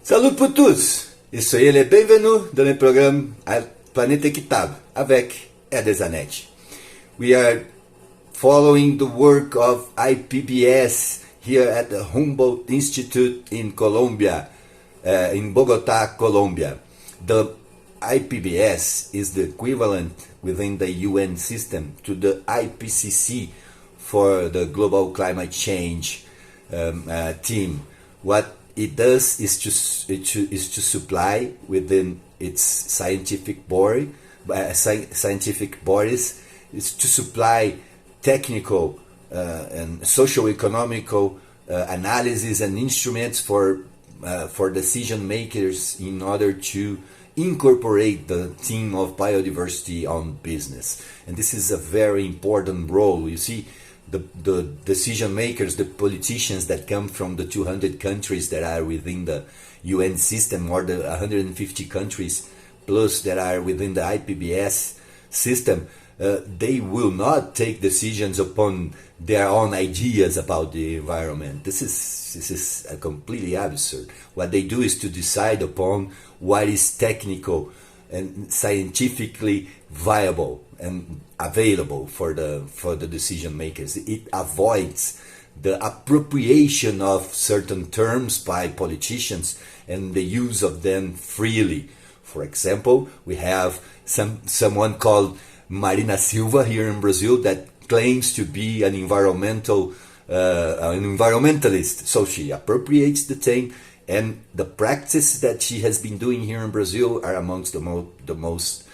Salut pour tous! Et soyez les bienvenus dans le programme Planète Équitable avec Edesanet. We are following the work of IPBES here at the Humboldt Institute in Colombia, in Bogota, Colombia. The IPBES is the equivalent within the UN system to the IPCC for the global climate change team. What it does is to supply within its scientific bodies is to supply technical and socio-economical analysis and instruments for decision makers in order to incorporate the theme of biodiversity on business. And this is a very important role. You see, the decision makers, the politicians that come from the 200 countries that are within the UN system, or the 150 countries plus that are within the IPBES system, they will not take decisions upon their own ideas about the environment. This is completely absurd. What they do is to decide upon what is technical and scientifically viable and available for the decision makers. It avoids the appropriation of certain terms by politicians and the use of them freely. For example, we have someone called Marina Silva here in Brazil that claims to be an environmentalist. So she appropriates the thing, and the practice that she has been doing here in Brazil are amongst the most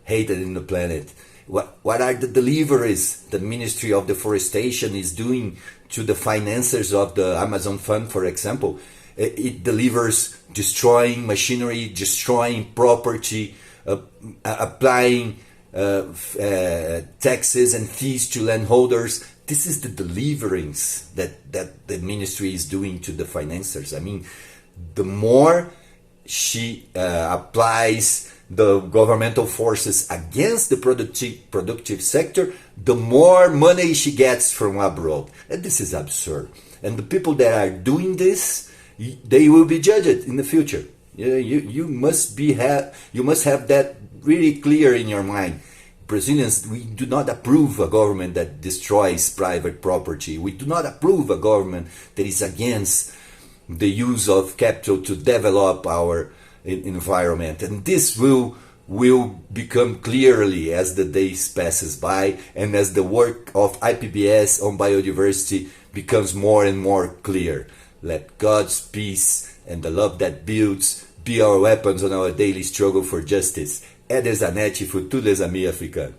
hated in the planet. What are the deliveries the Ministry of Deforestation is doing to the financiers of the Amazon Fund, for example? It delivers destroying machinery, destroying property, applying taxes and fees to landholders. This is the deliverance that the ministry is doing to the financiers. I mean, the more she applies the governmental forces against the productive sector, the more money she gets from abroad. And this is absurd. And the people that are doing this, they will be judged in the future. You must have that really clear in your mind. Brazilians, we do not approve a government that destroys private property. We do not approve a government that is against the use of capital to develop our environment. And this will become clearly as the days passes by and as the work of IPBES on biodiversity becomes more and more clear. Let God's peace and the love that builds be our weapons on our daily struggle for justice. Edesanet, futur les amis africains.